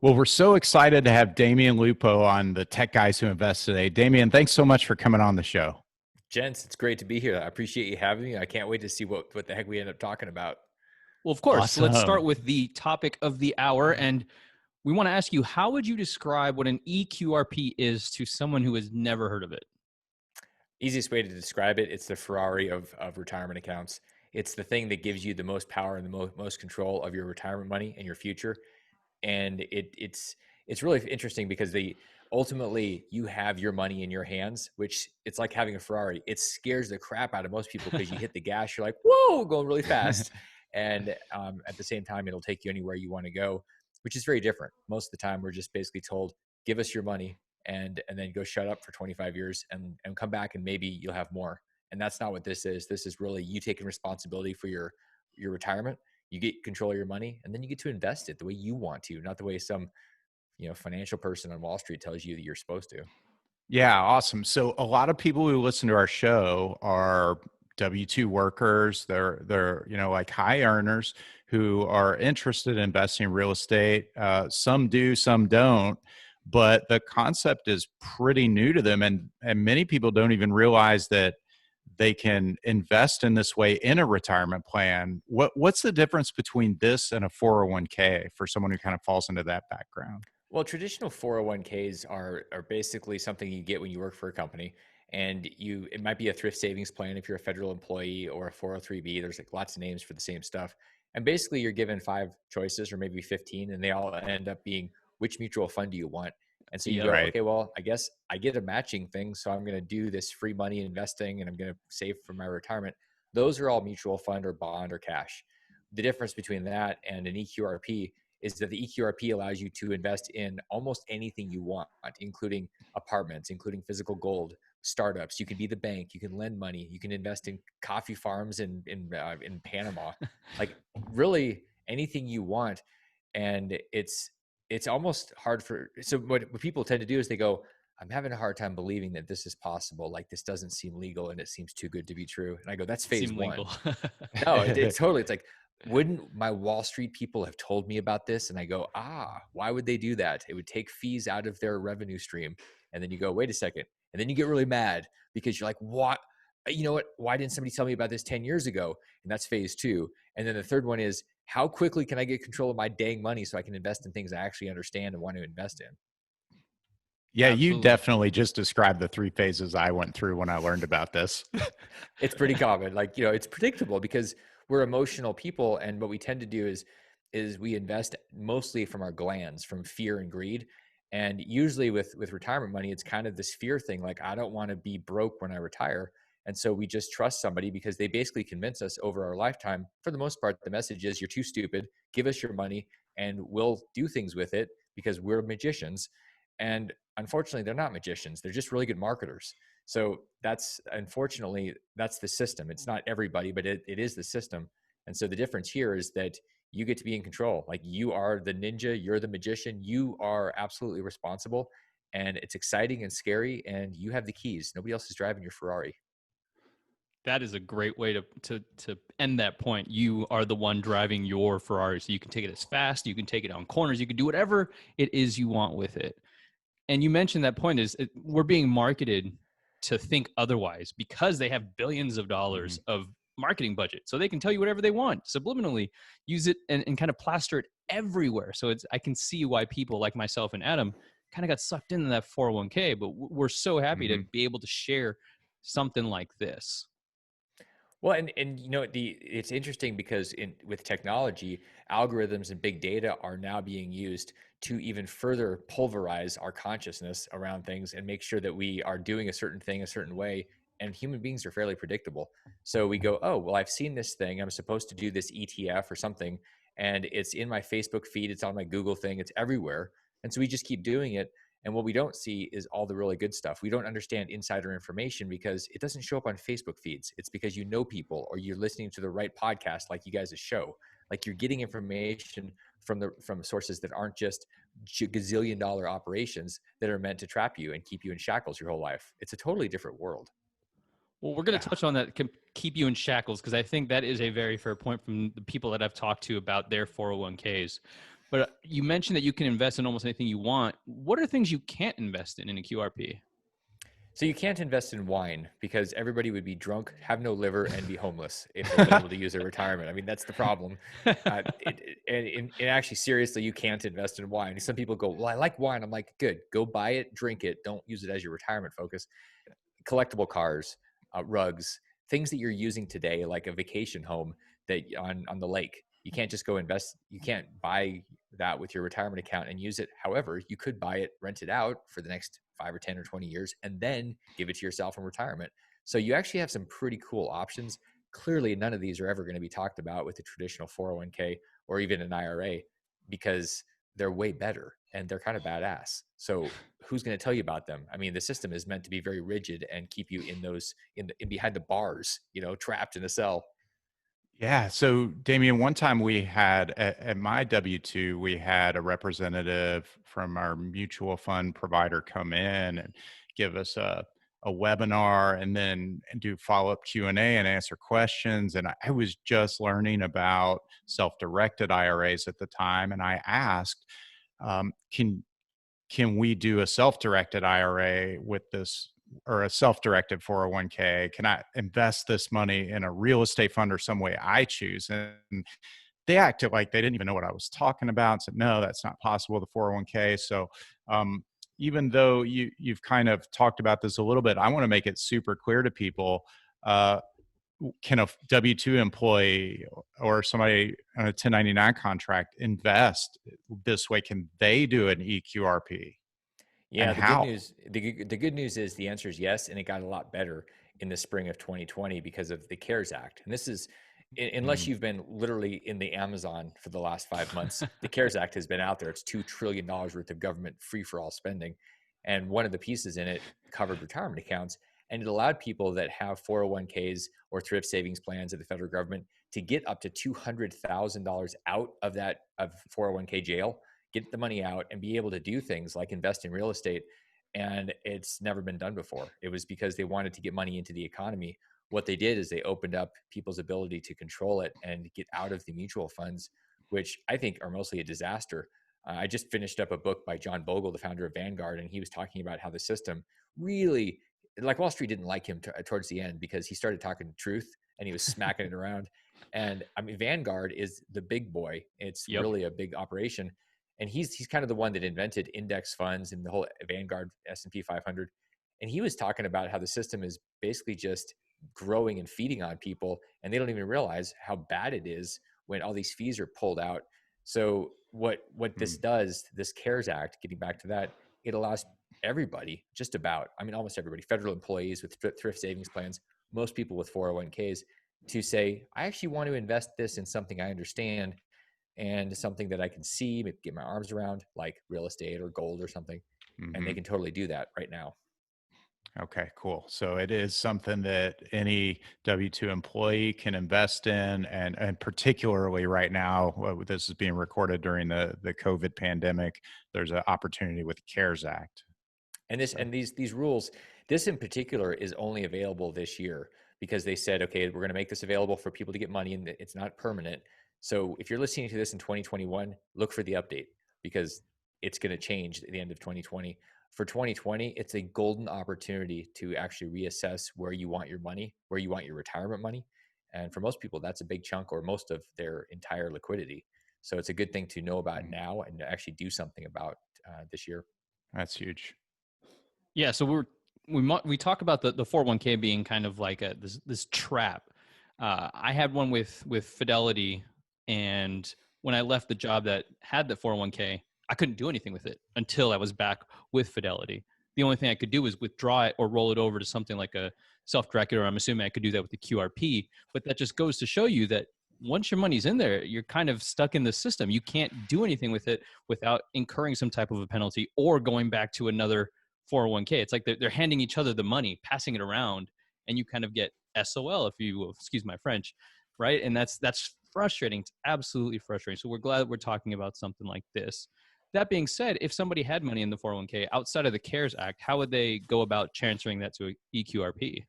Well, we're so excited to have Damion Lupo on the Tech Guys Who Invest today. Damion, thanks so much for coming on the show. Gents, it's great to be here. I appreciate you having me. I can't wait to see what the heck we end up talking about. Well, of course. Awesome. Let's start with the topic of the hour. And we want to ask you, how would you describe what an eQRP is to someone who has never heard of it? Easiest way to describe it, it's the Ferrari of retirement accounts. It's the thing that gives you the most power and the most control of your retirement money and your future. And it's really interesting because ultimately you have your money in your hands, which it's like having a Ferrari. It scares the crap out of most people because you hit the gas, you're like, whoa, going really fast. And at the same time, it'll take you anywhere you want to go, which is very different. Most of the time, we're just basically told, give us your money and then go shut up for 25 years and come back and maybe you'll have more. And that's not what this is. This is really you taking responsibility for your retirement. You get control of your money and then you get to invest it the way you want to, not the way some, financial person on Wall Street tells you that you're supposed to. Yeah, awesome. So a lot of people who listen to our show are W-2 workers. They're like high earners who are interested in investing in real estate. Some do, some don't. But the concept is pretty new to them, and many people don't even realize that they can invest in this way in a retirement plan. What's the difference between this and a 401k for someone who kind of falls into that background? Well, traditional 401ks are basically something you get when you work for a company, and it might be a thrift savings plan if you're a federal employee, or a 403b. There's like lots of names for the same stuff. And basically you're given 5 choices or maybe 15, and they all end up being, which mutual fund do you want? And so you go, okay, well, I guess I get a matching thing. So I'm going to do this free money investing and I'm going to save for my retirement. Those are all mutual fund or bond or cash. The difference between that and an eQRP is that the eQRP allows you to invest in almost anything you want, including apartments, including physical gold, startups. You can be the bank. You can lend money. You can invest in coffee farms in Panama, like really anything you want. And it's almost hard so what people tend to do is they go, I'm having a hard time believing that this is possible. Like this doesn't seem legal and it seems too good to be true. And I go, that's phase one. No, it's totally, it's like, wouldn't my Wall Street people have told me about this? And I go, why would they do that? It would take fees out of their revenue stream. And then you go, wait a second. And then you get really mad because you're like, what? You know what? Why didn't somebody tell me about this 10 years ago? And that's phase 2. And then the third one is, how quickly can I get control of my dang money so I can invest in things I actually understand and want to invest in? Yeah, absolutely. You definitely just described the 3 phases I went through when I learned about this. It's pretty common. Like, it's predictable because we're emotional people. And what we tend to do is we invest mostly from our glands, from fear and greed. And usually with retirement money, it's kind of this fear thing. Like, I don't want to be broke when I retire. And so we just trust somebody because they basically convince us over our lifetime. For the most part, the message is, you're too stupid. Give us your money and we'll do things with it because we're magicians. And unfortunately, they're not magicians. They're just really good marketers. So unfortunately, that's the system. It's not everybody, but it is the system. And so the difference here is that you get to be in control. Like, you are the ninja, you're the magician, you are absolutely responsible. And it's exciting and scary, and you have the keys. Nobody else is driving your Ferrari. That is a great way to end that point. You are the one driving your Ferrari, so you can take it as fast, you can take it on corners, you can do whatever it is you want with it. And you mentioned that point is we're being marketed to think otherwise because they have billions of dollars of marketing budget. So they can tell you whatever they want, subliminally use it and kind of plaster it everywhere. So I can see why people like myself and Adam kind of got sucked into that 401k, but we're so happy to be able to share something like this. Well, and it's interesting because with technology, algorithms and big data are now being used to even further pulverize our consciousness around things and make sure that we are doing a certain thing a certain way. And human beings are fairly predictable. So we go, oh, well, I've seen this thing. I'm supposed to do this ETF or something. And it's in my Facebook feed. It's on my Google thing. It's everywhere. And so we just keep doing it. And what we don't see is all the really good stuff. We don't understand insider information because it doesn't show up on Facebook feeds. It's because you know people, or you're listening to the right podcast like you guys' show. Like, you're getting information from sources that aren't just gazillion-dollar operations that are meant to trap you and keep you in shackles your whole life. It's a totally different world. Well, we're going to touch on that, keep you in shackles, because I think that is a very fair point from the people that I've talked to about their 401ks. But you mentioned that you can invest in almost anything you want. What are things you can't invest in a QRP? So you can't invest in wine because everybody would be drunk, have no liver, and be homeless if they've been able to use their retirement. I mean, that's the problem. And actually, seriously, you can't invest in wine. Some people go, "Well, I like wine." I'm like, "Good, go buy it, drink it. Don't use it as your retirement focus." Collectible cars, rugs, things that you're using today, like a vacation home that on the lake. You can't just go invest. You can't buy that with your retirement account and use it. However, you could buy it, rent it out for the next 5 or 10 or 20 years, and then give it to yourself in retirement. So you actually have some pretty cool options. Clearly, none of these are ever going to be talked about with a traditional 401k or even an IRA because they're way better and they're kind of badass. So who's going to tell you about them? I mean, the system is meant to be very rigid and keep you in those in behind the bars, trapped in a cell. Yeah. So, Damien, one time we had at my W-2, we had a representative from our mutual fund provider come in and give us a webinar and then do follow-up Q&A and answer questions. And I was just learning about self-directed IRAs at the time. And I asked, um, can we do a self-directed IRA with this or a self-directed 401k? Can I invest this money in a real estate fund or some way I choose? And they acted like they didn't even know what I was talking about and said, no, that's not possible, the 401k. So even though you've kind of talked about this a little bit, I want to make it super clear to people. Can a W-2 employee or somebody on a 1099 contract invest this way? Can they do an eQRP? Yeah, And the good how? news the good news is the answer is yes, and it got a lot better in the spring of 2020 because of the CARES Act. And this is unless Mm. you've been literally in the Amazon for the last 5 months, the CARES Act has been out there. It's $2 trillion worth of government free for all spending. And one of the pieces in it covered retirement accounts. And it allowed people that have 401ks or thrift savings plans at the federal government to get up to $200,000 out of that of 401k jail, get the money out and be able to do things like invest in real estate. And it's never been done before. It was because they wanted to get money into the economy. What they did is they opened up people's ability to control it and get out of the mutual funds, which I think are mostly a disaster. I just finished up a book by John Bogle, the founder of Vanguard, and he was talking about how the system really, like Wall Street didn't like him towards the end because he started talking truth and he was smacking it around. And I mean, Vanguard is the big boy. It's Yep. really a big operation. And he's kind of the one that invented index funds and the whole Vanguard S&P 500. And he was talking about how the system is basically just growing and feeding on people, and they don't even realize how bad it is when all these fees are pulled out. So what this Mm. does, this CARES Act, getting back to that, it allows everybody, just about, I mean, almost everybody, federal employees with thrift savings plans, most people with 401ks, to say, I actually want to invest this in something I understand and something that I can see, maybe get my arms around, like real estate or gold or something. And they Hmm. can totally do that right now. Okay, cool. So it is something that any W-2 employee can invest in, and particularly right now, this is being recorded during the COVID pandemic. There's an opportunity with the CARES Act. And So, these rules, this in particular is only available this year because they said, okay, we're going to make this available for people to get money, and it's not permanent. So if you're listening to this in 2021, look for the update because it's going to change at the end of 2020. For 2020, it's a golden opportunity to actually reassess where you want your money, where you want your retirement money. And for most people, that's a big chunk or most of their entire liquidity. So it's a good thing to know about mm, now and to actually do something about this year. that's huge. Yeah, so we talk about the 401k being kind of like this trap. I had one with Fidelity, and when I left the job that had the 401k, I couldn't do anything with it until I was back with Fidelity. The only thing I could do was withdraw it or roll it over to something like a self-directed, or I'm assuming I could do that with the QRP. But that just goes to show you that once your money's in there, you're kind of stuck in the system. You can't do anything with it without incurring some type of a penalty or going back to another 401k. It's like they're handing each other the money, passing it around, and you kind of get SOL, if you will, excuse my French, right? And that's frustrating. It's absolutely frustrating. So we're glad that we're talking about something like this. That being said, if somebody had money in the 401k outside of the CARES Act, how would they go about transferring that to a eQRP?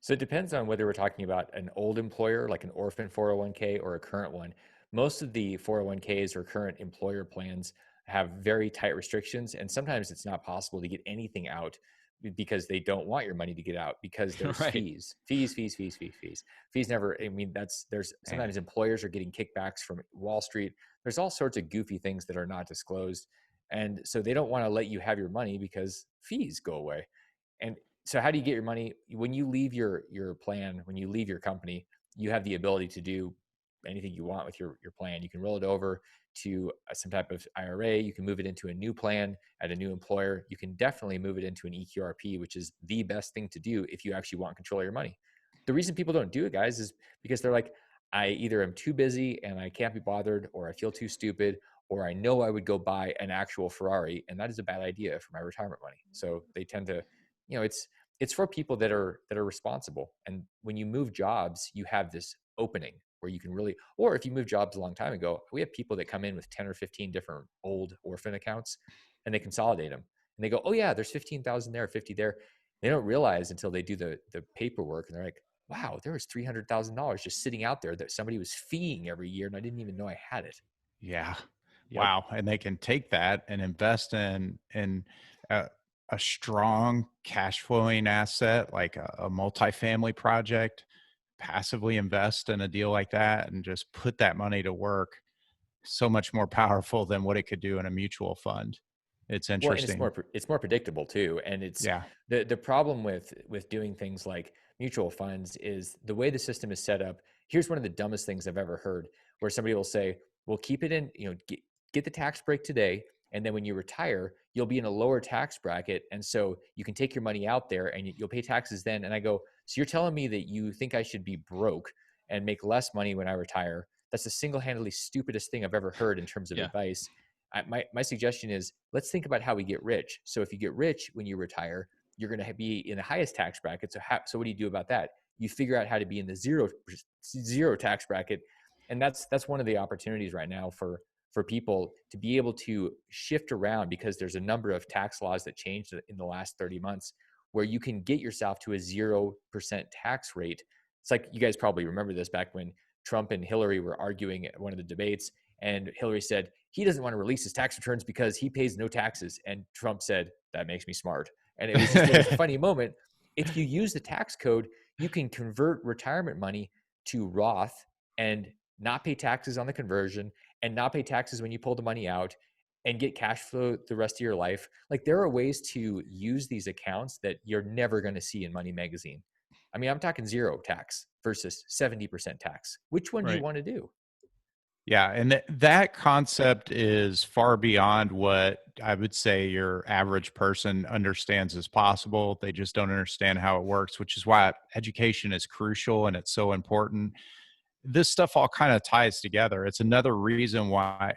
So it depends on whether we're talking about an old employer, like an orphan 401k, or a current one. most of the 401ks or current employer plans have very tight restrictions, and sometimes it's not possible to get anything out because they don't want your money to get out because there's Right. fees never, I mean, there's Man. sometimes employers are getting kickbacks from Wall Street. There's all sorts of goofy things that are not disclosed, and so they don't want to let you have your money because fees go away. And so how do you get your money when you leave your plan, when you leave your company? You have the ability to do anything you want with your plan. You can roll it over to some type of IRA. You can move it into a new plan at a new employer. You can definitely move it into an eQRP, which is the best thing to do if you actually want control of your money. The reason people don't do it, guys, is because they're like, I either am too busy and I can't be bothered, or I feel too stupid, or I know I would go buy an actual Ferrari, and that is a bad idea for my retirement money. So they tend to, it's for people that are responsible. And when you move jobs, you have this opening where you can really, or if you move jobs a long time ago, we have people that come in with 10 or 15 different old orphan accounts, and they consolidate them, and they go, oh yeah, there's 15,000 there, 50 there. They don't realize until they do the paperwork, and they're like, wow, there was $300,000 just sitting out there that somebody was feeing every year, and I didn't even know I had it. Yeah. Yep. Wow. And they can take that and invest in a strong cash flowing asset like a multifamily project, passively invest in a deal like that and just put that money to work. So much more powerful than what it could do in a mutual fund. It's Well, and it's interesting. more predictable too. And it's Yeah. the problem with doing things like mutual funds is the way the system is set up. Here's one of the dumbest things I've ever heard, where somebody will say, "Well, keep it in, get the tax break today, and then when you retire, you'll be in a lower tax bracket, and so you can take your money out there and you'll pay taxes then." And I go, "So you're telling me that you think I should be broke and make less money when I retire? That's the single-handedly stupidest thing I've ever heard in terms of Yeah. advice." My suggestion is, let's think about how we get rich. So if you get rich when you retire, you're going to be in the highest tax bracket. So what do you do about that? You figure out how to be in the zero tax bracket, and that's one of the opportunities right now for people to be able to shift around, because there's a number of tax laws that changed in the last 30 months where you can get yourself to a 0% tax rate. It's like, you guys probably remember this, back when Trump and Hillary were arguing at one of the debates, and Hillary said he doesn't want to release his tax returns because he pays no taxes. And Trump said, that makes me smart. And it was a funny moment. If you use the tax code, you can convert retirement money to Roth and not pay taxes on the conversion, and not pay taxes when you pull the money out, and get cash flow the rest of your life. Like, there are ways to use these accounts that you're never going to see in Money Magazine. I mean, I'm talking zero tax versus 70% tax. Which one do you Right. want to do? Yeah, and that concept is far beyond what I would say your average person understands as possible. They just don't understand how it works, which is why education is crucial and it's so important. This stuff all kind of ties together. It's another reason why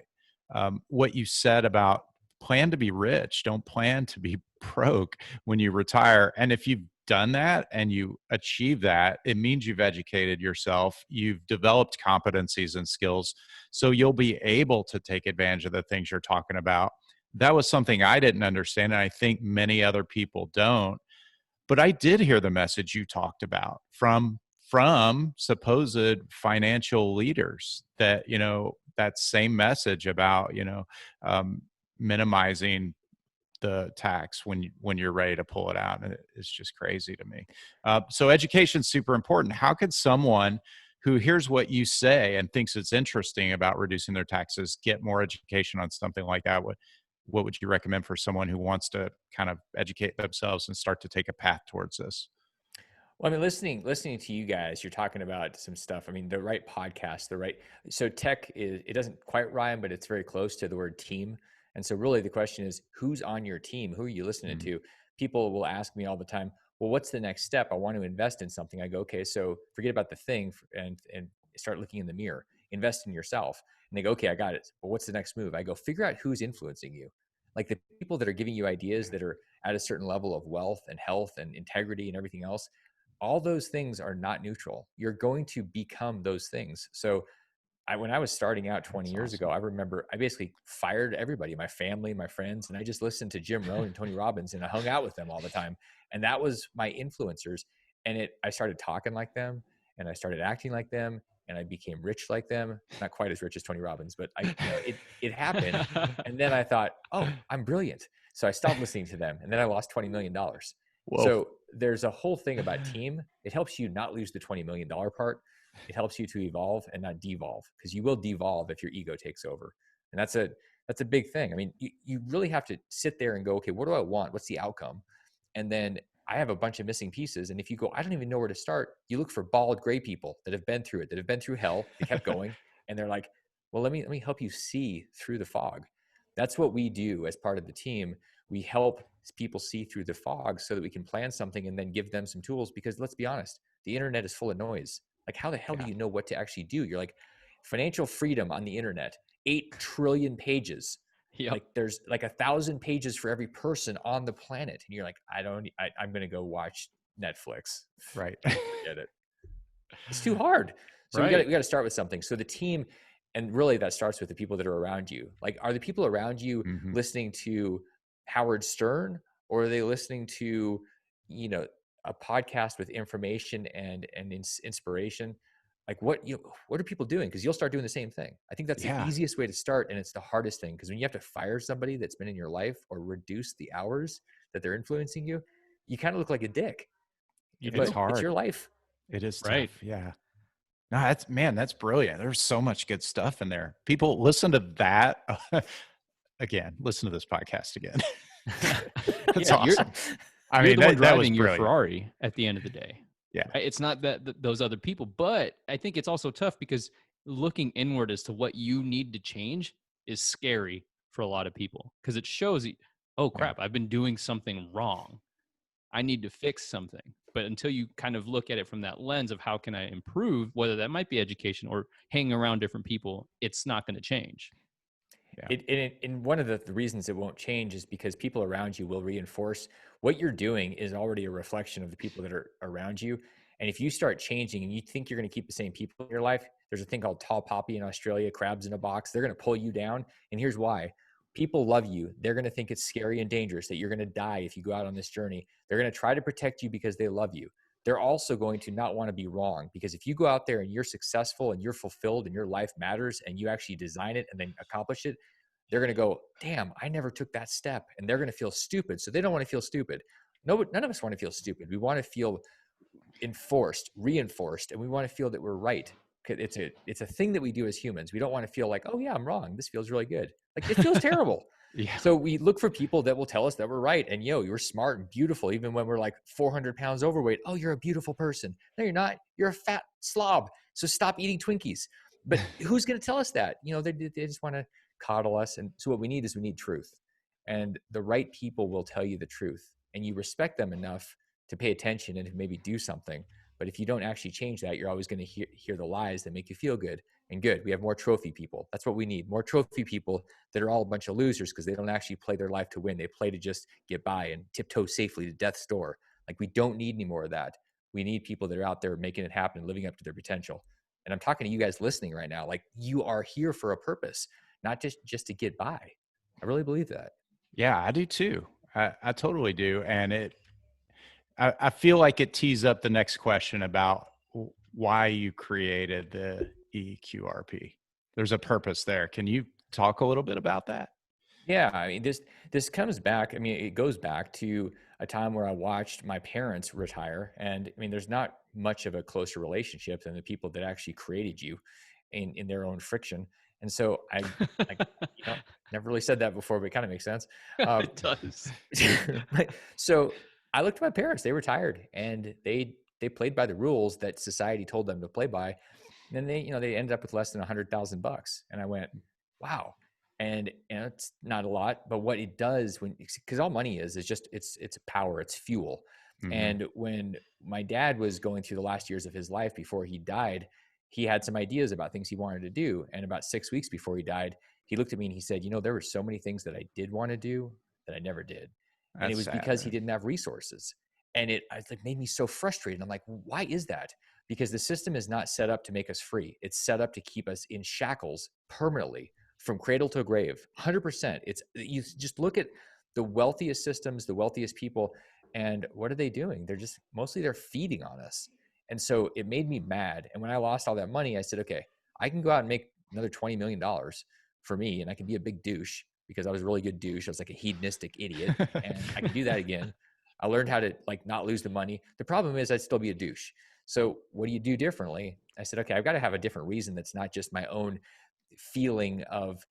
what you said about plan to be rich, don't plan to be broke when you retire. And if you've done that and you achieve that, it means you've educated yourself, you've developed competencies and skills, so you'll be able to take advantage of the things you're talking about. That was something I didn't understand, and I think many other people don't. But I did hear the message you talked about from supposed financial leaders, that that same message about minimizing the tax when you're ready to pull it out. And it's just crazy to me. So education's super important. How could someone who hears what you say and thinks it's interesting about reducing their taxes get more education on something like that? What would you recommend for someone who wants to kind of educate themselves and start to take a path towards this? Well, I mean, listening to you guys, you're talking about some stuff. I mean, the right podcast, so tech is, it doesn't quite rhyme, but it's very close to the word team. And so really the question is, who's on your team? Who are you listening Mm. to? People will ask me all the time, well, what's the next step? I want to invest in something. I go, okay, so forget about the thing and start looking in the mirror, invest in yourself. And they go, okay, I got it. Well, what's the next move? I go, figure out who's influencing you. Like, the people that are giving you ideas that are at a certain level of wealth and health and integrity and everything else, all those things are not neutral. You're going to become those things. So when I was starting out 20 That's years ago, awesome. I remember I basically fired everybody, my family, my friends, and I just listened to Jim Rohn and Tony Robbins, and I hung out with them all the time. And that was my influencers. And I started talking like them, and I started acting like them, and I became rich like them. Not quite as rich as Tony Robbins, but it happened. And then I thought, oh, I'm brilliant. So I stopped listening to them, and then I lost $20 million. Whoa. So there's a whole thing about team. It helps you not lose the $20 million part. It helps you to evolve and not devolve, because you will devolve if your ego takes over. And that's a big thing. I mean, you really have to sit there and go, okay, what do I want? What's the outcome? And then I have a bunch of missing pieces. And if you go, I don't even know where to start, you look for bald gray people that have been through it, that have been through hell, they kept going. And they're like, well, let me help you see through the fog. That's what we do as part of the team. We help people see through the fog so that we can plan something and then give them some tools, because let's be honest, the internet is full of noise. Like, how the hell do you know what to actually do? You're like, financial freedom on the internet, 8 trillion pages. Yep. Like, there's like 1,000 pages for every person on the planet. And you're like, I'm going to go watch Netflix. Right. Forget it. It's too hard. So Right. we got to start with something. So the team, and really that starts with the people that are around you. Like, are the people around you listening to Howard Stern, or are they listening to, a podcast with information and inspiration? Like, what are people doing? Because you'll start doing the same thing. I think that's the easiest way to start, and it's the hardest thing, because when you have to fire somebody that's been in your life or reduce the hours that they're influencing you, you kind of look like a dick. It's hard. It's your life. It is Right. tough. Yeah. No, that's brilliant. There's so much good stuff in there. People listen to that. Again, listen to this podcast again. That's awesome. I mean, the one that was driving your brilliant. Ferrari at the end of the day. Yeah. Right? It's not that those other people, but I think it's also tough, because looking inward as to what you need to change is scary for a lot of people, because it shows you, oh crap, I've been doing something wrong. I need to fix something. But until you kind of look at it from that lens of how can I improve, whether that might be education or hanging around different people, it's not going to change. Yeah. And one of the reasons it won't change is because people around you will reinforce what you're doing is already a reflection of the people that are around you. And if you start changing and you think you're going to keep the same people in your life, there's a thing called tall poppy in Australia, crabs in a box. They're going to pull you down. And here's why. People love you. They're going to think it's scary and dangerous, that you're going to die if you go out on this journey. They're going to try to protect you because they love you. They're also going to not want to be wrong, because if you go out there and you're successful and you're fulfilled and your life matters and you actually design it and then accomplish it, they're going to go, damn, I never took that step. And they're going to feel stupid. So they don't want to feel stupid. None of us want to feel stupid. We want to feel reinforced, and we want to feel that we're right. It's a thing that we do as humans. We don't want to feel like, oh yeah, I'm wrong. This feels really good. Like, it feels terrible. Yeah. So we look for people that will tell us that we're right. And you're smart and beautiful, even when we're like 400 pounds overweight. Oh, you're a beautiful person. No, you're not. You're a fat slob. So stop eating Twinkies. But who's going to tell us that? They just want to coddle us. And so what we need truth. And the right people will tell you the truth. And you respect them enough to pay attention and to maybe do something. But if you don't actually change that, you're always going to hear the lies that make you feel good. And good, we have more trophy people. That's what we need. More trophy people that are all a bunch of losers, because they don't actually play their life to win. They play to just get by and tiptoe safely to death's door. Like, we don't need any more of that. We need people that are out there making it happen, living up to their potential. And I'm talking to you guys listening right now. Like, you are here for a purpose, not just to get by. I really believe that. Yeah, I do too. I totally do. And I feel like it tees up the next question about why you created the eQRP. There's a purpose there. Can you talk a little bit about that? Yeah, I mean, this comes back. I mean, it goes back to a time where I watched my parents retire, and I mean, there's not much of a closer relationship than the people that actually created you in their own friction. And so I never really said that before, but it kind of makes sense. It does. So I looked at my parents. They retired, and they played by the rules that society told them to play by. And then they ended up with less than $100,000. And I went, wow. And it's not a lot, but what it does because all money is just, it's power, it's fuel. Mm-hmm. And when my dad was going through the last years of his life before he died, he had some ideas about things he wanted to do. And about 6 weeks before he died, he looked at me and he said, there were so many things that I did want to do that I never did. And it was sad, because he didn't have resources. And it made me so frustrated. I'm like, why is that? Because the system is not set up to make us free. It's set up to keep us in shackles permanently from cradle to grave. 100%. You just look at the wealthiest systems, the wealthiest people, and what are they doing? They're feeding on us. And so it made me mad. And when I lost all that money, I said, okay, I can go out and make another $20 million for me, and I can be a big douche because I was a really good douche. I was like a hedonistic idiot, and I can do that again. I learned how to like not lose the money. The problem is I'd still be a douche. So what do you do differently? I said, okay, I've got to have a different reason that's not just my own feeling of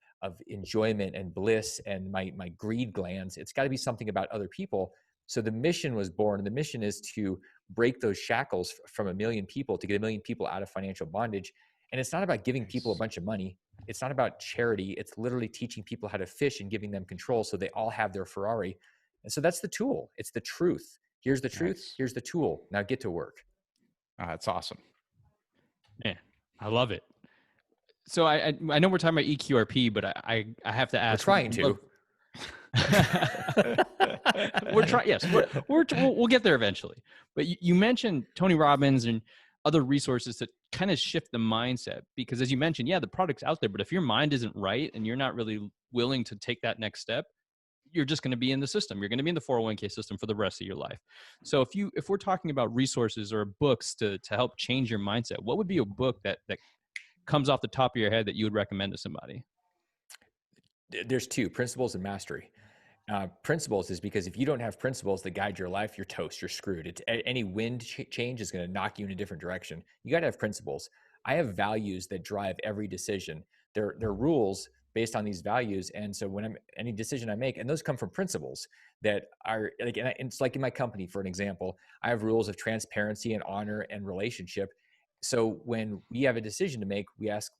enjoyment and bliss and my greed glands. It's got to be something about other people. So the mission was born, and the mission is to break those shackles from 1 million people, to get 1 million people out of financial bondage. And it's not about giving people a bunch of money. It's not about charity. It's literally teaching people how to fish and giving them control so they all have their Ferrari. And so that's the tool. It's the truth. Here's the truth. Nice. Here's the tool. Now get to work. That's awesome. Man, I love it. So I know we're talking about eQRP, but I have to ask. We're trying to. We're trying. Yes, we'll get there eventually. But you mentioned Tony Robbins and other resources that kind of shift the mindset, because as you mentioned, yeah, the product's out there, but if your mind isn't right and you're not really willing to take that next step, you're just going to be in the system. You're going to be in the 401k system for the rest of your life. So if we're talking about resources or books to help change your mindset, what would be a book that comes off the top of your head that you would recommend to somebody? There's two: Principles and Mastery. Principles is because if you don't have principles that guide your life, you're toast. You're screwed. Any wind change is going to knock you in a different direction. You got to have principles. I have values that drive every decision. They're rules based on these values. And so when any decision I make, and those come from principles that are like, and it's like in my company, for an example, I have rules of transparency and honor and relationship. So when we have a decision to make, we ask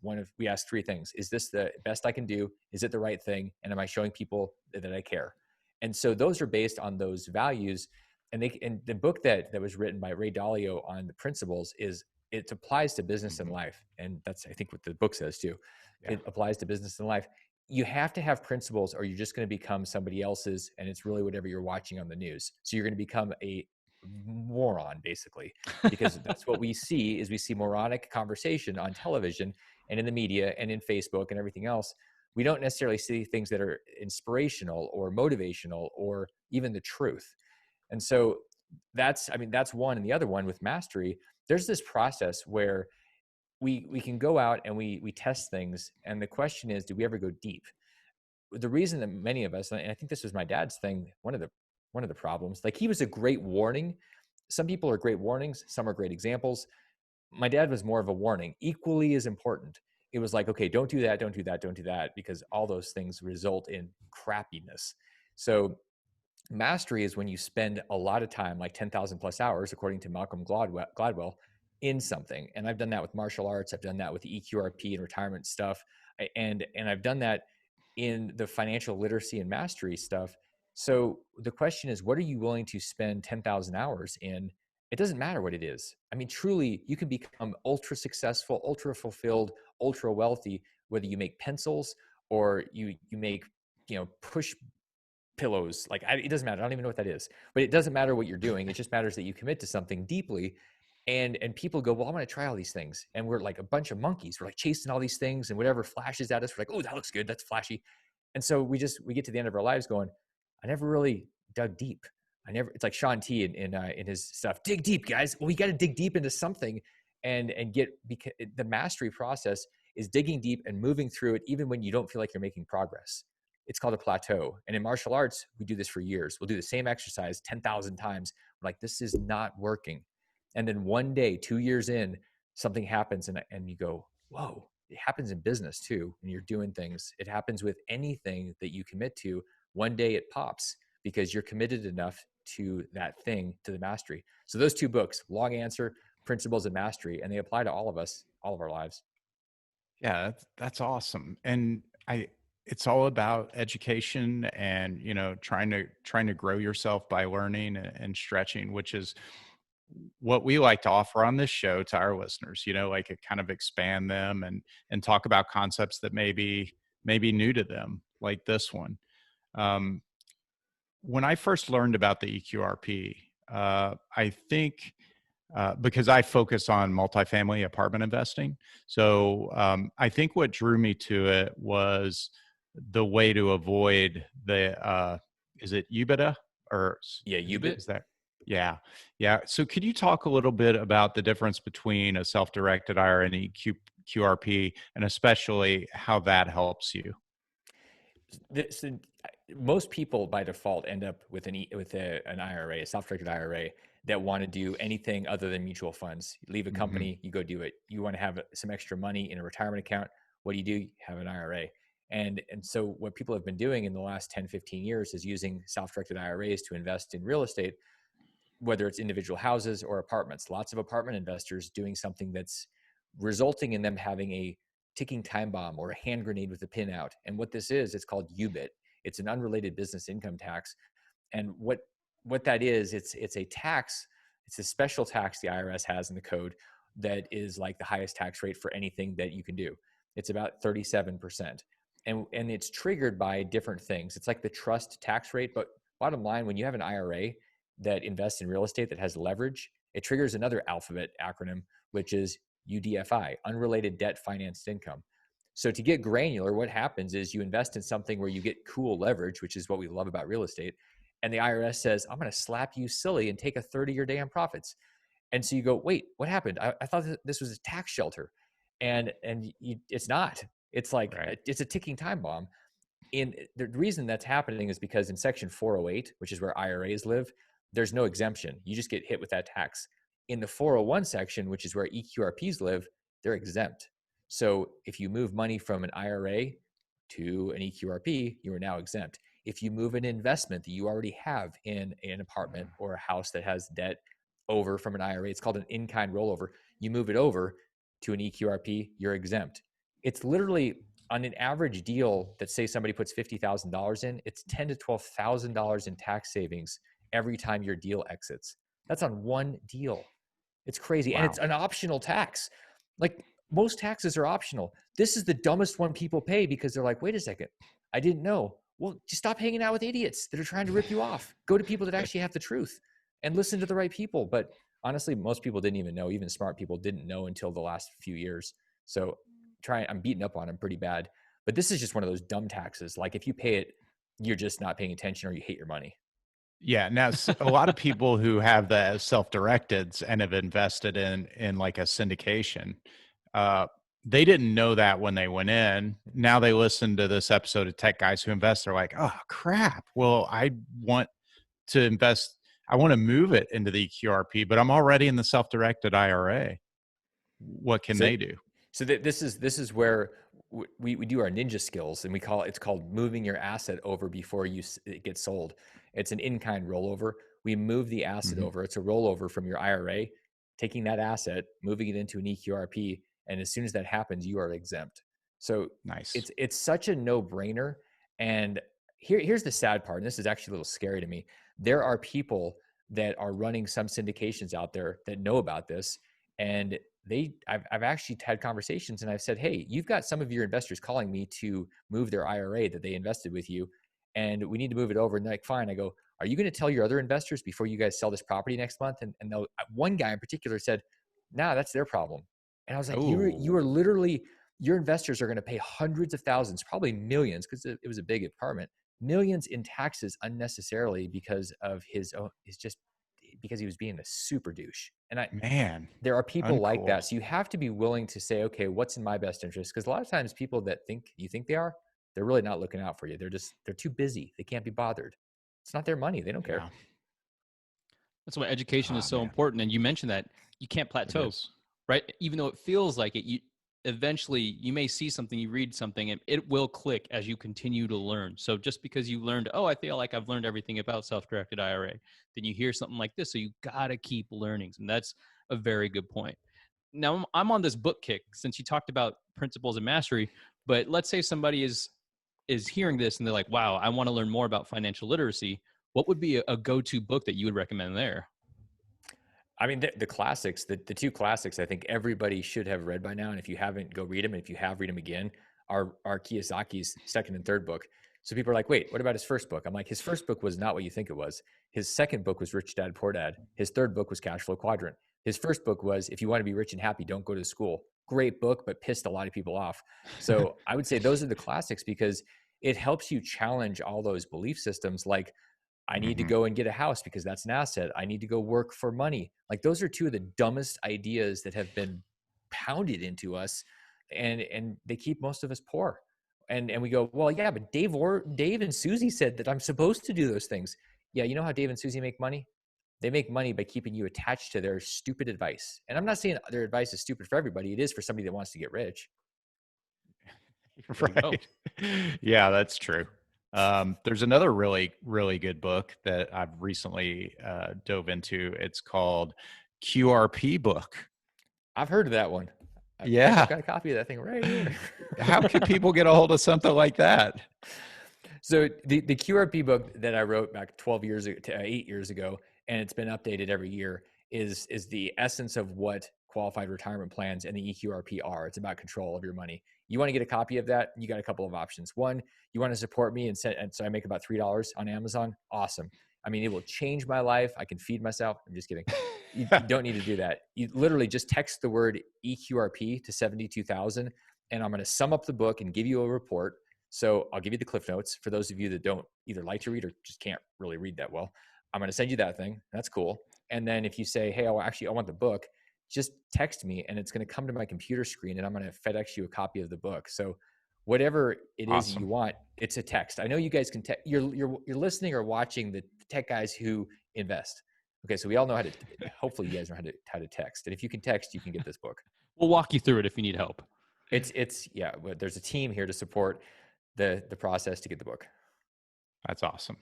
three things: is this the best I can do? Is it the right thing? And am I showing people that I care? And so those are based on those values. And the book that was written by Ray Dalio on the principles it applies to business and life. And that's, I think, what the book says too. Yeah. It applies to business and life. You have to have principles, or you're just going to become somebody else's, and it's really whatever you're watching on the news. So you're going to become a moron, basically, because that's what we see moronic conversation on television and in the media and in Facebook and everything else. We don't necessarily see things that are inspirational or motivational or even the truth. And so that's one. And the other one, with Mastery, there's this process where we can go out and we test things. And the question is, do we ever go deep? The reason that many of us, and I think this was my dad's thing, one of the problems, like, he was a great warning. Some people are great warnings. Some are great examples. My dad was more of a warning, equally as important. It was like, okay, don't do that, don't do that, don't do that, because all those things result in crappiness. So mastery is when you spend a lot of time, like 10,000 plus hours, according to Malcolm Gladwell, in something. And I've done that with martial arts. I've done that with the eQRP and retirement stuff. And I've done that in the financial literacy and mastery stuff. So the question is, what are you willing to spend 10,000 hours in? It doesn't matter what it is. I mean, truly, you can become ultra successful, ultra fulfilled, ultra wealthy, whether you make pencils or you make, push pillows. Like, it doesn't matter. I don't even know what that is, but it doesn't matter what you're doing. It just matters that you commit to something deeply. And people go, well, I'm going to try all these things. And we're like a bunch of monkeys. We're like chasing all these things, and whatever flashes at us, we're like, oh, that looks good. That's flashy. And so we get to the end of our lives going, I never really dug deep. It's like Sean T in his stuff. Dig deep, guys. Well, we got to dig deep into something and because the mastery process is digging deep and moving through it, even when you don't feel like you're making progress. It's called a plateau. And in martial arts, we do this for years. We'll do the same exercise 10,000 times. We're like, this is not working. And then one day, 2 years in, something happens and you go, whoa. It happens in business too. When you're doing things, it happens with anything that you commit to. One day it pops because you're committed enough to that thing, to the mastery. So those two books, long answer, Principles and Mastery, and they apply to all of us, all of our lives. Yeah, that's awesome. And it's all about education and, trying to grow yourself by learning and stretching, which is what we like to offer on this show to our listeners, like it kind of expand them and talk about concepts that may be new to them, like this one. When I first learned about the eQRP, I think because I focus on multifamily apartment investing. So I think what drew me to it was the way to avoid the, is it EBITDA or? Yeah, UBIT. Is that? Yeah. Yeah. So could you talk a little bit about the difference between a self-directed IRA and eQRP, and especially how that helps you? So most people by default end up with an IRA, a self-directed IRA, that want to do anything other than mutual funds. You leave a Hmm. company, you go do it. You want to have some extra money in a retirement account. What do? You have an IRA. And so what people have been doing in the last 10, 15 years is using self-directed IRAs to invest in real estate, whether it's individual houses or apartments. Lots of apartment investors doing something that's resulting in them having a ticking time bomb or a hand grenade with a pin out. And what this is, it's called UBIT. It's an unrelated business income tax. And what that is, it's a tax. It's a special tax the IRS has in the code that is like the highest tax rate for anything that you can do. It's about 37%. And it's triggered by different things. It's like the trust tax rate, but bottom line, when you have an IRA that invests in real estate that has leverage, it triggers another alphabet acronym, which is UDFI, unrelated debt financed income. So to get granular, what happens is you invest in something where you get cool leverage, which is what we love about real estate. And the IRS says, I'm going to slap you silly and take a 30-year damn profits. And so you go, wait, what happened? I thought this was a tax shelter. It's not. It's like, Right. it's a ticking time bomb. And the reason that's happening is because in section 408, which is where IRAs live, there's no exemption. You just get hit with that tax. In the 401 section, which is where eQRPs live, they're exempt. So if you move money from an IRA to an eQRP, you are now exempt. If you move an investment that you already have in an apartment or a house that has debt over from an IRA, it's called an in-kind rollover. You move it over to an eQRP, you're exempt. It's literally on an average deal that, say somebody puts $50,000 in, it's $10,000 to $12,000 in tax savings every time your deal exits. That's on one deal. It's crazy. And it's Wow. an optional tax. Like most taxes are optional. This is the dumbest one people pay because they're like, wait a second, I didn't know. Well, just stop hanging out with idiots that are trying to rip you off. Go to people that actually have the truth and listen to the right people. But honestly, most people didn't even know. Even smart people didn't know until the last few years. So I'm beating up on them pretty bad. But this is just one of those dumb taxes. Like if you pay it, you're just not paying attention or you hate your money. Yeah. Now, a lot of people who have the self-directeds and have invested in like a syndication, uh, they didn't know that when they went in. Now they listen to this episode of Tech Guys Who Invest. They're like, oh crap. Well, I want to invest. I want to move it into the QRP, but I'm already in the self-directed IRA. What can So they do? So this is where we do our ninja skills, and it's called moving your asset over before it gets sold. It's an in-kind rollover. We move the asset Mhm. over. It's a rollover from your IRA, taking that asset, moving it into an eQRP, and as soon as that happens, you are exempt. So Nice. it's such a no-brainer. And here's the sad part, and this is actually a little scary to me. There are people that are running some syndications out there that know about this, and I've actually had conversations and I've said, hey, you've got some of your investors calling me to move their IRA that they invested with you, and we need to move it over. And they're like, fine. I go, are you going to tell your other investors before you guys sell this property next month? And one guy in particular said, nah, that's their problem. And I was like, you Oh, are literally, your investors are going to pay hundreds of thousands, probably millions, because it was a big apartment, millions in taxes unnecessarily because of because he was being a super douche. And man. there are people like Uncool. that. So you have to be willing to say, okay, what's in my best interest? Because a lot of times people that think you think they are, they're really not looking out for you. They're too busy. They can't be bothered. It's not their money. They don't care. Yeah. That's why education is Ah, so man. important. And you mentioned that you can't It plateau, is. right? Even though it feels like it, you eventually you may see something, you read something, and it will click as you continue to learn. So just because you learned, oh, I feel like I've learned everything about self-directed IRA, then you hear something like this. So you gotta keep learning. And that's a very good point. Now I'm on this book kick since you talked about principles and mastery, but let's say somebody is hearing this and they're like, wow, I want to learn more about financial literacy. What would be a go-to book that you would recommend there? I mean, the classics, the two classics, I think everybody should have read by now. And if you haven't, go read them. And if you have, read them again. Are Kiyosaki's second and third book. So people are like, wait, what about his first book? I'm like, his first book was not what you think it was. His second book was Rich Dad Poor Dad. His third book was Cashflow Quadrant. His first book was If You Want to Be Rich and Happy, Don't Go to School. Great book, but pissed a lot of people off. So I would say those are the classics because it helps you challenge all those belief systems. Like I need to Mm-hmm. go and get a house because that's an asset. I need to go work for money. Like those are two of the dumbest ideas that have been pounded into us, and they keep most of us poor. And we go, well, yeah, but Dave and Susie said that I'm supposed to do those things. Yeah, you know how Dave and Susie make money? They make money by keeping you attached to their stupid advice. And I'm not saying their advice is stupid for everybody. It is for somebody that wants to get rich. There you go. Right. Yeah, that's true. There's another really, really good book that I've recently dove into. It's called QRP book. I've heard of that one. Heck, I've Yeah. got a copy of that thing right here. How can people get a hold of something like that? So the QRP book that I wrote back 12 years ago, 8 years ago, and it's been updated every year, is the essence of what qualified retirement plans and the eQRP are. It's about control of your money. You want to get a copy of that? You got a couple of options. One, you want to support me, and so I make about $3 on Amazon. Awesome. I mean, it will change my life. I can feed myself. I'm just kidding. You don't need to do that. You literally just text the word eQRP to 72,000, and I'm going to sum up the book and give you a report. So I'll give you the Cliff Notes for those of you that don't either like to read or just can't really read that well. I'm going to send you that thing. That's cool. And then if you say, hey, I want the book, just text me and it's going to come to my computer screen and I'm going to FedEx you a copy of the book. So whatever it is Awesome. you want, it's a text. I know you guys can you're listening or watching the tech guys who invest. Okay, so we all know how to, hopefully you guys know how to text. And if you can text, you can get this book. We'll walk you through it if you need help. It's yeah, but there's a team here to support the process to get the book. That's awesome.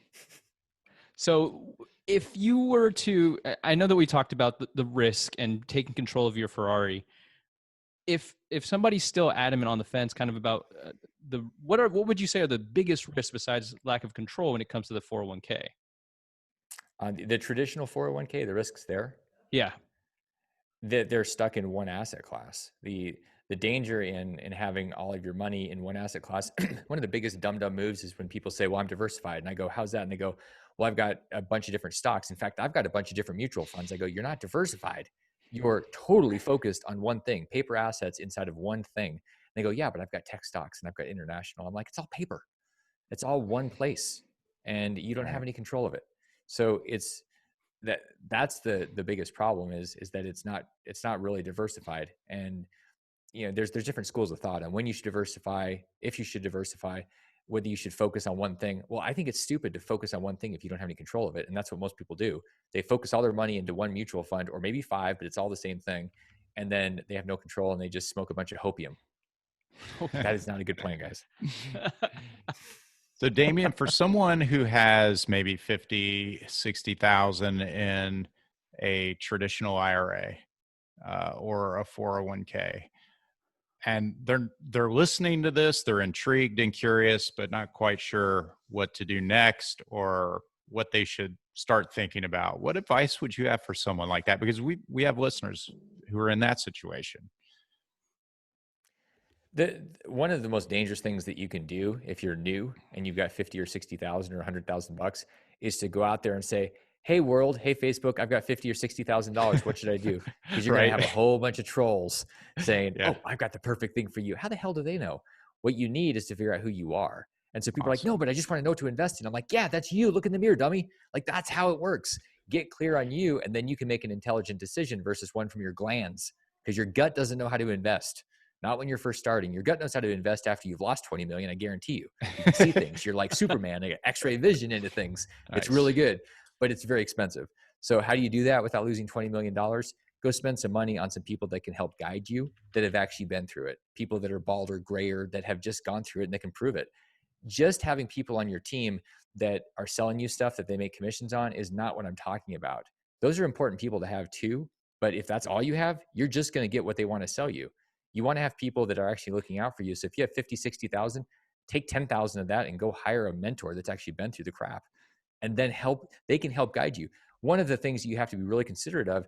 So if you were to, I know that we talked about the risk and taking control of your Ferrari. If somebody's still adamant on the fence, kind of about what would you say are the biggest risks besides lack of control when it comes to the 401k? The traditional 401k, the risks there, Yeah. they're stuck in one asset class. The danger in having all of your money in one asset class, one of the biggest dumb moves is when people say, well, I'm diversified. And I go, how's that? And they go, well, I've got a bunch of different stocks. In fact, I've got a bunch of different mutual funds. I go, you're not diversified. You're totally focused on one thing, paper assets inside of one thing. And they go, yeah, but I've got tech stocks and I've got international. I'm like, it's all paper. It's all one place and you don't have any control of it. So it's that's the biggest problem is that it's not really diversified. And you know, there's different schools of thought on when you should diversify, if you should diversify, whether you should focus on one thing. Well, I think it's stupid to focus on one thing if you don't have any control of it. And that's what most people do. They focus all their money into one mutual fund or maybe five, but it's all the same thing. And then they have no control and they just smoke a bunch of hopium. That is not a good plan, guys. So Damion, for someone who has maybe 50, 60,000 in a traditional IRA or a 401k, and they're listening to this, they're intrigued and curious, but not quite sure what to do next or what they should start thinking about. What advice would you have for someone like that? Because we have listeners who are in that situation. One of the most dangerous things that you can do if you're new and you've got 50 or 60,000 or $100,000 is to go out there and say, hey world, hey Facebook, I've got 50 or $60,000. What should I do? Because you're going to have a whole bunch of trolls saying, oh, I've got the perfect thing for you. How the hell do they know? What you need is to figure out who you are. And so people are like, no, but I just want to know what to invest in. I'm like, yeah, that's you. Look in the mirror, dummy. Like that's how it works. Get clear on you. And then you can make an intelligent decision versus one from your glands, because your gut doesn't know how to invest. Not when you're first starting. Your gut knows how to invest after you've lost 20 million. I guarantee you. You can see things. You're like Superman. They got X-ray vision into things. Nice. It's really good, but it's very expensive. So how do you do that without losing $20 million? Go spend some money on some people that can help guide you, that have actually been through it. People that are bald or grayer, that have just gone through it and they can prove it. Just having people on your team that are selling you stuff that they make commissions on is not what I'm talking about. Those are important people to have too. But if that's all you have, you're just going to get what they want to sell you. You want to have people that are actually looking out for you. So if you have 50, 60,000, take 10,000 of that and go hire a mentor that's actually been through the crap, and then they can help guide you. One of the things you have to be really considerate of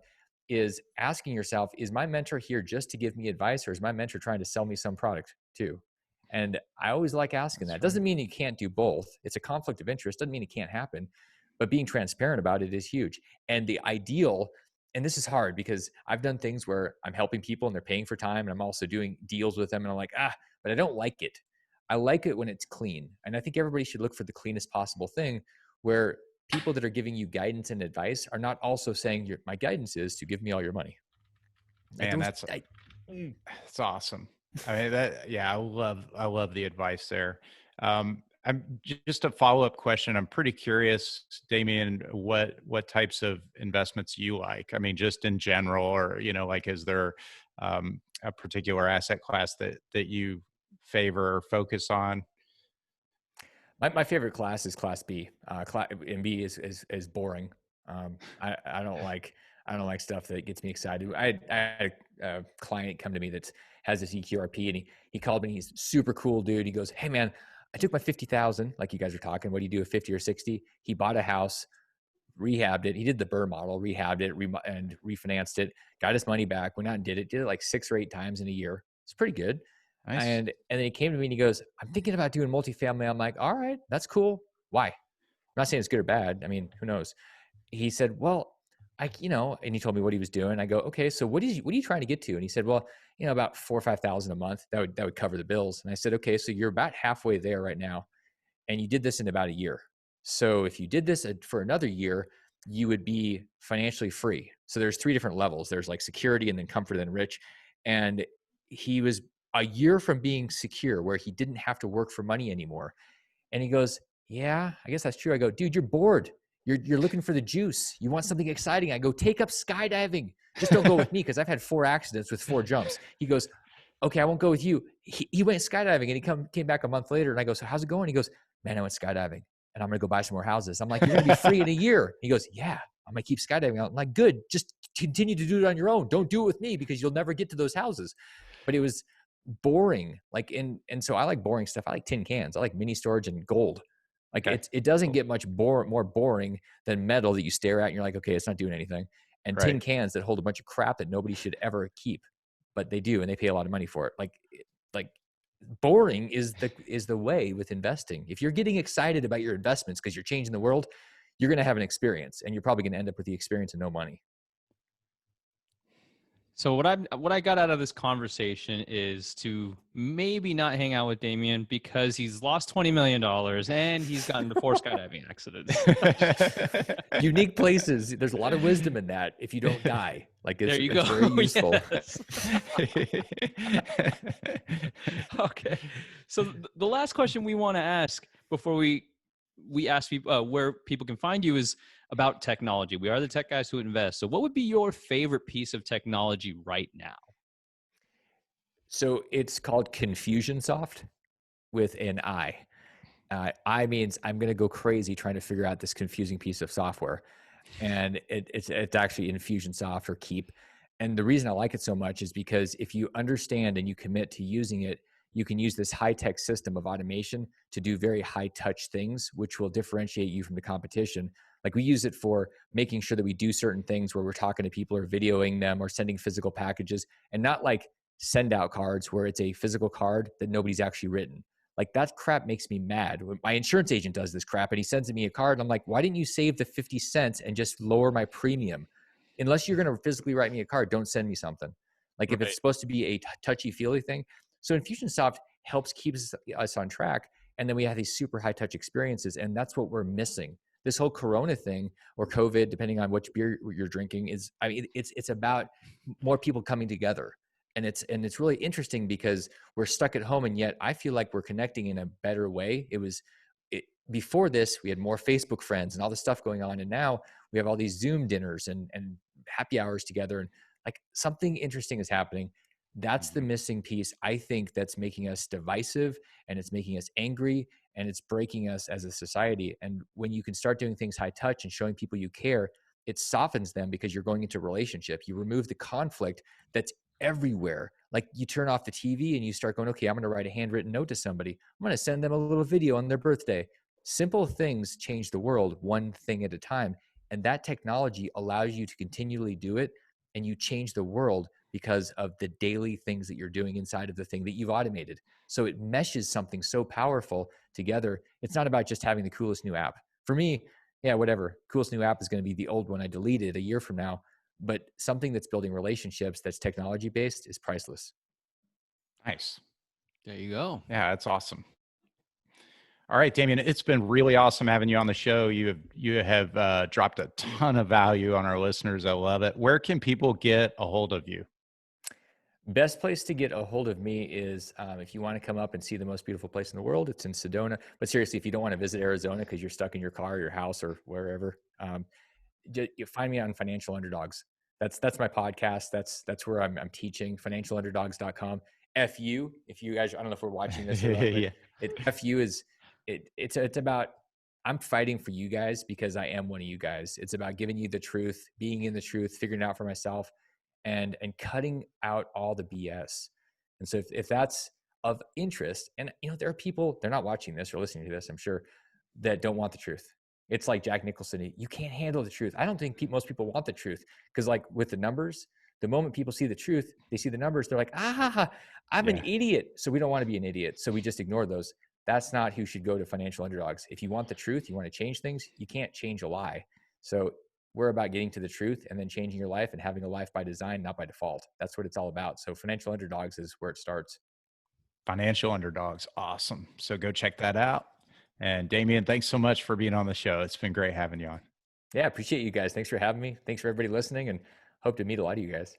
is asking yourself, is my mentor here just to give me advice, or is my mentor trying to sell me some product too? And I always like asking that. Doesn't mean you can't do both. It's a conflict of interest. Doesn't mean it can't happen, but being transparent about it is huge. And the ideal, and this is hard because I've done things where I'm helping people and they're paying for time, and I'm also doing deals with them, and I'm like, but I don't like it. I like it when it's clean. And I think everybody should look for the cleanest possible thing where people that are giving you guidance and advice are not also saying my guidance is to give me all your money. Man, that's awesome. I mean, yeah, I love the advice there. Just a follow-up question. I'm pretty curious, Damion, what types of investments you like? I mean, just in general, or, like, is there a particular asset class that you favor or focus on? My favorite class is class B. And B is boring. I don't like stuff that gets me excited. I had a client come to me that has this eQRP, and he called me. He's a super cool dude. He goes, "Hey man, I took my 50,000, like you guys are talking. What do you do with 50 or 60? He bought a house, rehabbed it. He did the Burr model, rehabbed it, and refinanced it. Got his money back. Went out and did it. Did it like 6 or 8 times in a year. It's pretty good. Nice. And then he came to me and he goes, I'm thinking about doing multifamily. I'm like, all right, that's cool. Why? I'm not saying it's good or bad. I mean, who knows? He said, well, and he told me what he was doing. I go, okay, so what are you trying to get to? And he said, well, about 4,000 or 5,000 a month. That would cover the bills. And I said, okay, so you're about halfway there right now. And you did this in about a year. So if you did this for another year, you would be financially free. So there's 3 different levels. There's like security and then comfort and then rich. And he was a year from being secure where he didn't have to work for money anymore. And he goes, yeah, I guess that's true. I go, dude, you're bored. You're looking for the juice. You want something exciting. I go, take up skydiving. Just don't go with me because I've had 4 accidents with 4 jumps. He goes, okay, I won't go with you. He went skydiving and he came back a month later and I go, so how's it going? He goes, man, I went skydiving and I'm going to go buy some more houses. I'm like, you're going to be free in a year. He goes, yeah, I'm going to keep skydiving. I'm like, good. Just continue to do it on your own. Don't do it with me because you'll never get to those houses. But it was boring. Like, and so I like boring stuff. I like tin cans. I like mini storage and gold. Like Okay. it doesn't get much more boring than metal that you stare at and you're like, okay, it's not doing anything. And tin cans that hold a bunch of crap that nobody should ever keep, but they do, and they pay a lot of money for it. Like boring is the way with investing. If you're getting excited about your investments because you're changing the world, you're going to have an experience, and you're probably going to end up with the experience and no money. So what I got out of this conversation is to maybe not hang out with Damion because he's lost $20 million and he's gotten into 4 skydiving accidents. Unique places. There's a lot of wisdom in that. If you don't die, like it's, there you go. It's very useful. Okay. So the last question we want to ask before we ask people where people can find you is about technology. We are the tech guys who invest. So what would be your favorite piece of technology right now? So it's called Confusionsoft with an I. I means I'm going to go crazy trying to figure out this confusing piece of software. And it's actually Infusionsoft or Keep. And the reason I like it so much is because if you understand and you commit to using it, you can use this high-tech system of automation to do very high-touch things, which will differentiate you from the competition. Like we use it for making sure that we do certain things where we're talking to people or videoing them or sending physical packages, and not like send out cards where it's a physical card that nobody's actually written. Like that crap makes me mad. When my insurance agent does this crap and he sends me a card, and I'm like, why didn't you save the 50 cents and just lower my premium? Unless you're going to physically write me a card, don't send me something. Like if it's supposed to be a touchy-feely thing. So Infusionsoft helps keep us on track. And then we have these super high-touch experiences. And that's what we're missing. This whole Corona thing or COVID, depending on which beer you're drinking, is, I mean, it's about more people coming together. And it's really interesting because we're stuck at home, and yet I feel like we're connecting in a better way. Before this, we had more Facebook friends and all this stuff going on, and now we have all these Zoom dinners and happy hours together, and like something interesting is happening. That's the missing piece, I think, that's making us divisive, and it's making us angry, and it's breaking us as a society. And when you can start doing things high touch and showing people you care, it softens them because you're going into a relationship. You remove the conflict that's everywhere. Like you turn off the TV and you start going, okay, I'm going to write a handwritten note to somebody. I'm going to send them a little video on their birthday. Simple things change the world one thing at a time. And that technology allows you to continually do it. And you change the world because of the daily things that you're doing inside of the thing that you've automated. So it meshes something so powerful together. It's not about just having the coolest new app. For me, yeah, whatever. Coolest new app is going to be the old one I deleted a year from now. But something that's building relationships, that's technology based, is priceless. Nice. There you go. Yeah, that's awesome. All right, Damion, it's been really awesome having you on the show. You have dropped a ton of value on our listeners. I love it. Where can people get a hold of you? Best place to get a hold of me is if you want to come up and see the most beautiful place in the world, it's in Sedona. But seriously, if you don't want to visit Arizona because you're stuck in your car, your house, or wherever, you find me on Financial Underdogs. That's my podcast. That's where I'm teaching. FinancialUnderdogs.com. FU, if you guys, I don't know if we're watching this or not, but Yeah. FU is it's about, I'm fighting for you guys because I am one of you guys. It's about giving you the truth, being in the truth, figuring it out for myself, and cutting out all the BS. And so if that's of interest, and there are people, they're not watching this or listening to this, I'm sure, that don't want the truth. It's like Jack Nicholson. You can't handle the truth. I don't think most people want the truth, because like with the numbers, the moment people see the truth, they see the numbers, they're like, I'm an Yeah. idiot. So we don't want to be an idiot. So we just ignore those. That's not who should go to Financial Underdogs. If you want the truth, you want to change things, you can't change a lie. So we're about getting to the truth and then changing your life and having a life by design, not by default. That's what it's all about. So Financial Underdogs is where it starts. Financial Underdogs. Awesome. So go check that out. And Damion, thanks so much for being on the show. It's been great having you on. Yeah, appreciate you guys. Thanks for having me. Thanks for everybody listening, and hope to meet a lot of you guys.